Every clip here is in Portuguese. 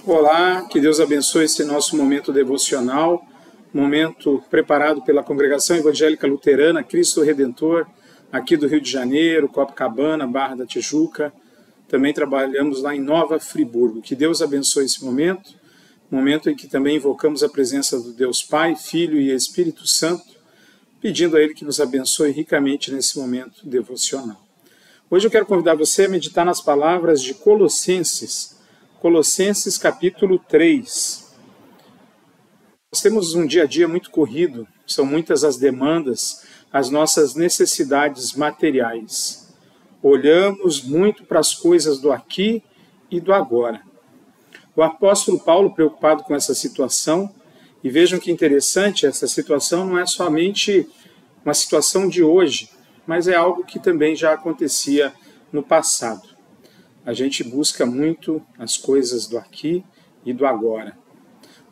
Olá, que Deus abençoe esse nosso momento devocional, momento preparado pela Congregação Evangélica Luterana Cristo Redentor, aqui do Rio de Janeiro, Copacabana, Barra da Tijuca. Também trabalhamos lá em Nova Friburgo. Que Deus abençoe esse momento em que também invocamos a presença do Deus Pai, Filho e Espírito Santo, pedindo a Ele que nos abençoe ricamente nesse momento devocional. Hoje eu quero convidar você a meditar nas palavras de Colossenses capítulo 3. Nós temos um dia a dia muito corrido, são muitas as demandas, as nossas necessidades materiais. Olhamos muito para as coisas do aqui e do agora. O apóstolo Paulo, preocupado com essa situação, e vejam que interessante, essa situação não é somente uma situação de hoje, mas é algo que também já acontecia no passado. A gente busca muito as coisas do aqui e do agora,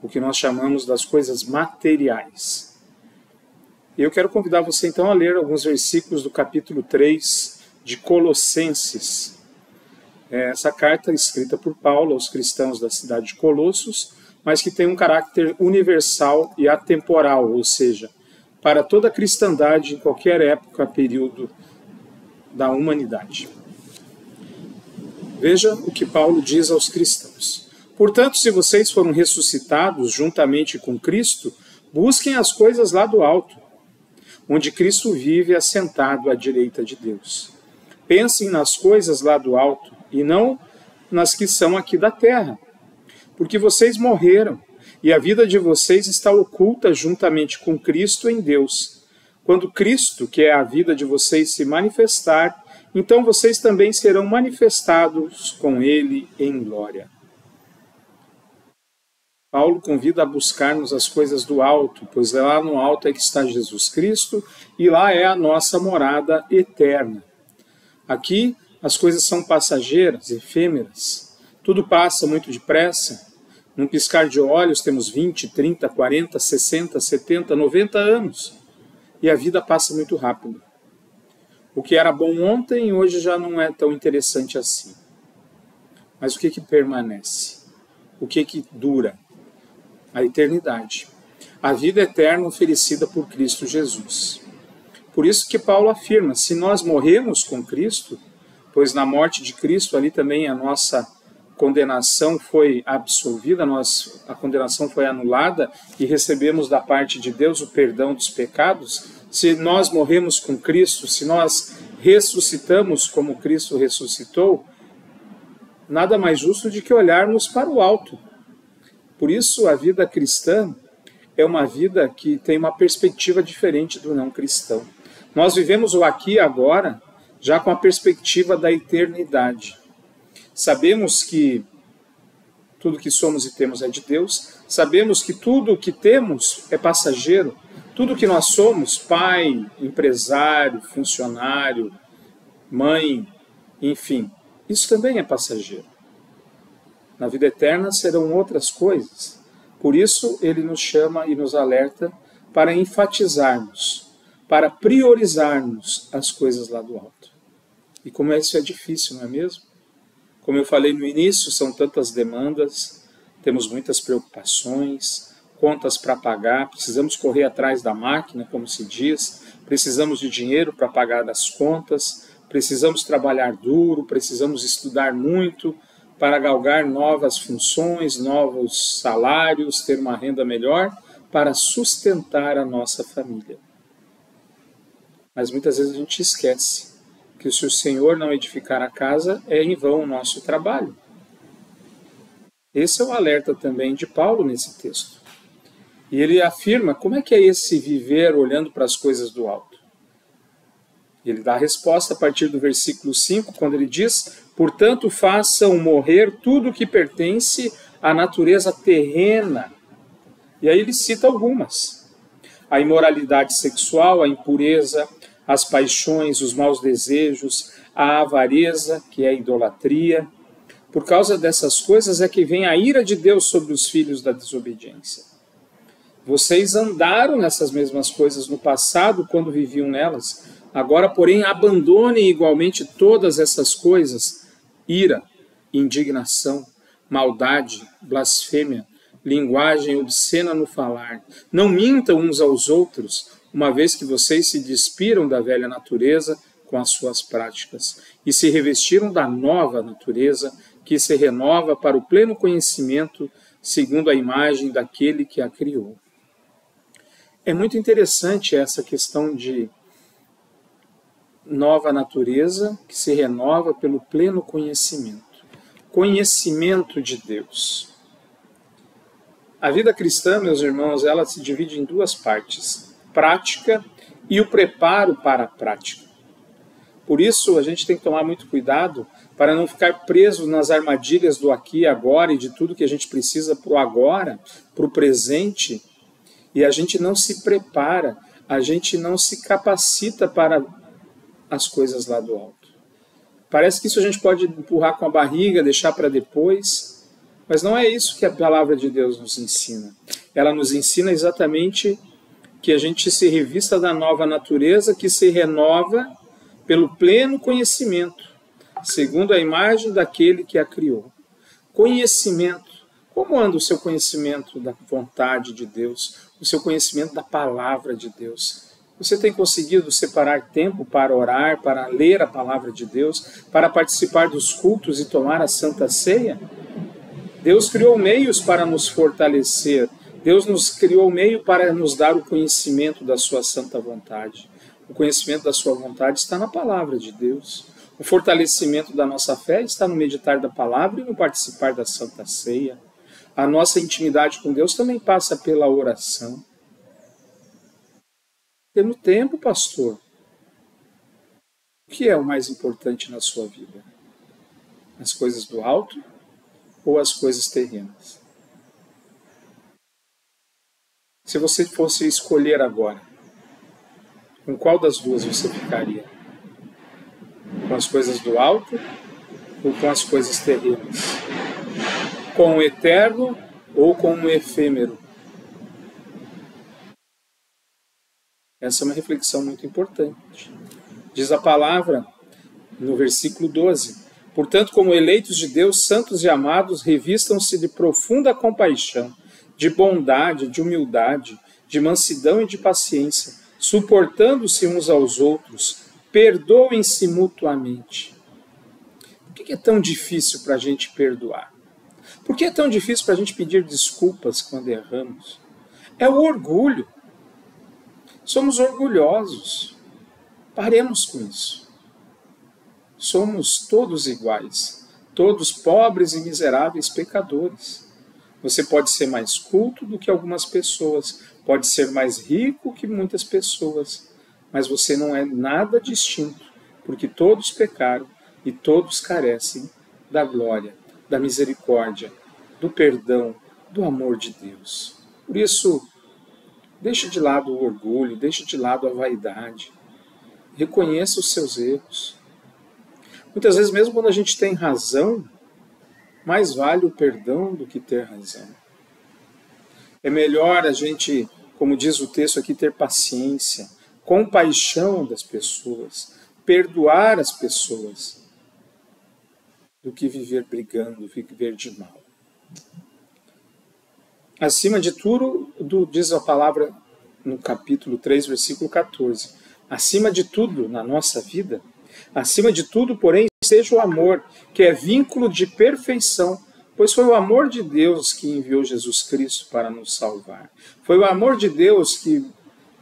o que nós chamamos das coisas materiais. Eu quero convidar você então a ler alguns versículos do capítulo 3 de Colossenses. Essa carta é escrita por Paulo aos cristãos da cidade de Colossos, mas que tem um caráter universal e atemporal, ou seja, para toda a cristandade em qualquer época, período da humanidade. Veja o que Paulo diz aos cristãos. Portanto, se vocês foram ressuscitados juntamente com Cristo, busquem as coisas lá do alto, onde Cristo vive assentado à direita de Deus. Pensem nas coisas lá do alto e não nas que são aqui da terra, porque vocês morreram e a vida de vocês está oculta juntamente com Cristo em Deus. Quando Cristo, que é a vida de vocês, se manifestar, então vocês também serão manifestados com Ele em glória. Paulo convida a buscarmos as coisas do alto, pois lá no alto é que está Jesus Cristo e lá é a nossa morada eterna. Aqui as coisas são passageiras, efêmeras. Tudo passa muito depressa. Num piscar de olhos temos 20, 30, 40, 60, 70, 90 anos. E a vida passa muito rápido. O que era bom ontem, hoje já não é tão interessante assim. Mas o que permanece? O que dura? A eternidade. A vida eterna oferecida por Cristo Jesus. Por isso que Paulo afirma, se nós morremos com Cristo, pois na morte de Cristo ali também a nossa condenação foi absolvida, a condenação foi anulada e recebemos da parte de Deus o perdão dos pecados. Se nós morremos com Cristo, se nós ressuscitamos como Cristo ressuscitou, nada mais justo do que olharmos para o alto. Por isso, a vida cristã é uma vida que tem uma perspectiva diferente do não cristão. Nós vivemos o aqui e agora, já com a perspectiva da eternidade. Sabemos que tudo que somos e temos é de Deus, sabemos que tudo o que temos é passageiro, tudo que nós somos, pai, empresário, funcionário, mãe, enfim, isso também é passageiro. Na vida eterna serão outras coisas. Por isso ele nos chama e nos alerta para enfatizarmos, para priorizarmos as coisas lá do alto. E como isso é difícil, não é mesmo? Como eu falei no início, são tantas demandas, temos muitas preocupações, contas para pagar, precisamos correr atrás da máquina, como se diz, precisamos de dinheiro para pagar as contas, precisamos trabalhar duro, precisamos estudar muito para galgar novas funções, novos salários, ter uma renda melhor para sustentar a nossa família. Mas muitas vezes a gente esquece que se o Senhor não edificar a casa, é em vão o nosso trabalho. Esse é o alerta também de Paulo nesse texto. E ele afirma como é que é esse viver olhando para as coisas do alto. Ele dá a resposta a partir do versículo 5, quando ele diz: portanto, façam morrer tudo o que pertence à natureza terrena. E aí ele cita algumas. A imoralidade sexual, a impureza, as paixões, os maus desejos, a avareza, que é a idolatria. Por causa dessas coisas é que vem a ira de Deus sobre os filhos da desobediência. Vocês andaram nessas mesmas coisas no passado, quando viviam nelas. Agora, porém, abandonem igualmente todas essas coisas: ira, indignação, maldade, blasfêmia, linguagem obscena no falar. Não mintam uns aos outros, uma vez que vocês se despiram da velha natureza com as suas práticas e se revestiram da nova natureza, que se renova para o pleno conhecimento, segundo a imagem daquele que a criou. É muito interessante essa questão de nova natureza que se renova pelo pleno conhecimento. Conhecimento de Deus. A vida cristã, meus irmãos, ela se divide em duas partes: prática e o preparo para a prática. Por isso, a gente tem que tomar muito cuidado para não ficar preso nas armadilhas do aqui e agora e de tudo que a gente precisa para o agora, para o presente, e a gente não se prepara, a gente não se capacita para as coisas lá do alto. Parece que isso a gente pode empurrar com a barriga, deixar para depois, mas não é isso que a palavra de Deus nos ensina. Ela nos ensina exatamente que a gente se revista da nova natureza que se renova pelo pleno conhecimento, segundo a imagem daquele que a criou. Conhecimento. Como anda o seu conhecimento da vontade de Deus, o seu conhecimento da palavra de Deus? Você tem conseguido separar tempo para orar, para ler a palavra de Deus, para participar dos cultos e tomar a Santa Ceia? Deus criou meios para nos fortalecer. Deus nos criou meio para nos dar o conhecimento da sua santa vontade. O conhecimento da sua vontade está na palavra de Deus. O fortalecimento da nossa fé está no meditar da palavra e no participar da Santa Ceia. A nossa intimidade com Deus também passa pela oração. Temos tempo, pastor. O que é o mais importante na sua vida? As coisas do alto ou as coisas terrenas? Se você fosse escolher agora, com qual das duas você ficaria? Com as coisas do alto ou com as coisas terrenas? Com o eterno ou com o efêmero? Essa é uma reflexão muito importante. Diz a palavra no versículo 12: portanto, como eleitos de Deus, santos e amados, revistam-se de profunda compaixão, de bondade, de humildade, de mansidão e de paciência, suportando-se uns aos outros, perdoem-se mutuamente. Por que é tão difícil para a gente perdoar? Por que é tão difícil para a gente pedir desculpas quando erramos? É o orgulho. Somos orgulhosos. Paremos com isso. Somos todos iguais, todos pobres e miseráveis pecadores. Você pode ser mais culto do que algumas pessoas, pode ser mais rico que muitas pessoas, mas você não é nada distinto, porque todos pecaram e todos carecem da glória, da misericórdia, do perdão, do amor de Deus. Por isso, deixe de lado o orgulho, deixe de lado a vaidade. Reconheça os seus erros. Muitas vezes, mesmo quando a gente tem razão, mais vale o perdão do que ter razão. É melhor a gente, como diz o texto aqui, ter paciência, compaixão das pessoas, perdoar as pessoas, do que viver brigando, viver de mal. Acima de tudo, diz a palavra no capítulo 3, versículo 14, acima de tudo na nossa vida, acima de tudo, porém, seja o amor, que é vínculo de perfeição, pois foi o amor de Deus que enviou Jesus Cristo para nos salvar. Foi o amor de Deus que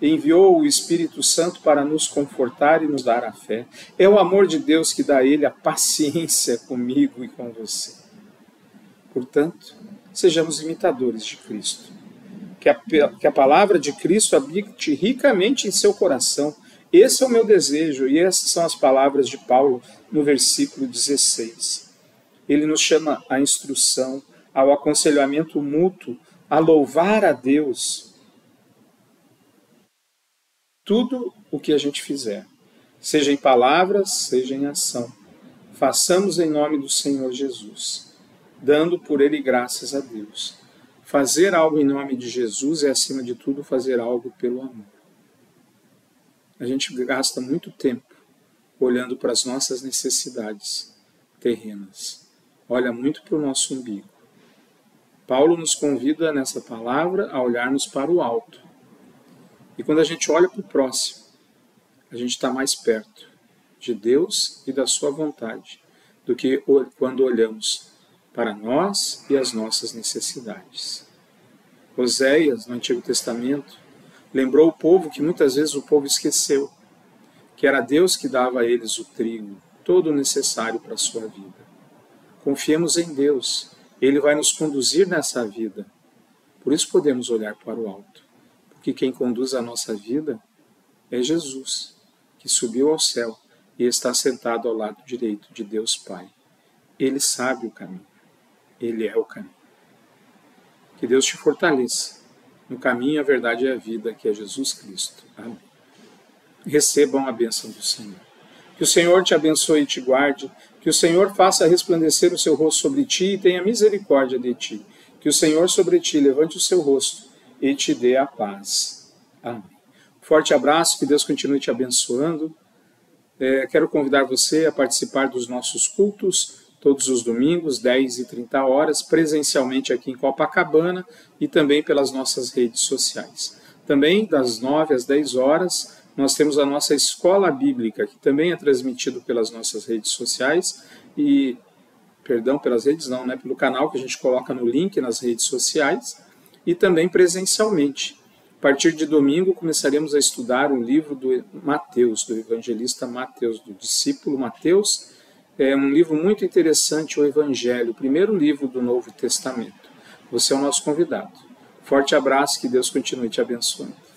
enviou o Espírito Santo para nos confortar e nos dar a fé. É o amor de Deus que dá a Ele a paciência comigo e com você. Portanto, sejamos imitadores de Cristo. Que a palavra de Cristo habite ricamente em seu coração. Esse é o meu desejo, e essas são as palavras de Paulo no versículo 16. Ele nos chama à instrução, ao aconselhamento mútuo, a louvar a Deus. Tudo o que a gente fizer, seja em palavras, seja em ação, façamos em nome do Senhor Jesus, dando por Ele graças a Deus. Fazer algo em nome de Jesus é, acima de tudo, fazer algo pelo amor. A gente gasta muito tempo olhando para as nossas necessidades terrenas. Olha muito para o nosso umbigo. Paulo nos convida nessa palavra a olharmos para o alto. E quando a gente olha para o próximo, a gente está mais perto de Deus e da sua vontade do que quando olhamos para nós e as nossas necessidades. Oséias, no Antigo Testamento, lembrou o povo que muitas vezes o povo esqueceu, que era Deus que dava a eles o trigo, todo o necessário para a sua vida. Confiemos em Deus, Ele vai nos conduzir nessa vida. Por isso podemos olhar para o alto, porque quem conduz a nossa vida é Jesus, que subiu ao céu e está sentado ao lado direito de Deus Pai. Ele sabe o caminho, Ele é o caminho. Que Deus te fortaleça no caminho, a verdade e a vida, que é Jesus Cristo. Amém. Recebam a bênção do Senhor. Que o Senhor te abençoe e te guarde, que o Senhor faça resplandecer o seu rosto sobre ti e tenha misericórdia de ti. Que o Senhor sobre ti levante o seu rosto e te dê a paz. Amém. Forte abraço, que Deus continue te abençoando. Quero convidar você a participar dos nossos cultos todos os domingos, 10h30, presencialmente aqui em Copacabana e também pelas nossas redes sociais. Também das 9 às 10 horas, nós temos a nossa escola bíblica, que também é transmitido pelas nossas redes sociais pelas redes não, né? Pelo canal que a gente coloca no link nas redes sociais e também presencialmente. A partir de domingo começaremos a estudar o livro do Mateus, do evangelista Mateus, do discípulo Mateus. É um livro muito interessante, o Evangelho, o primeiro livro do Novo Testamento. Você é o nosso convidado. Forte abraço, que Deus continue te abençoando.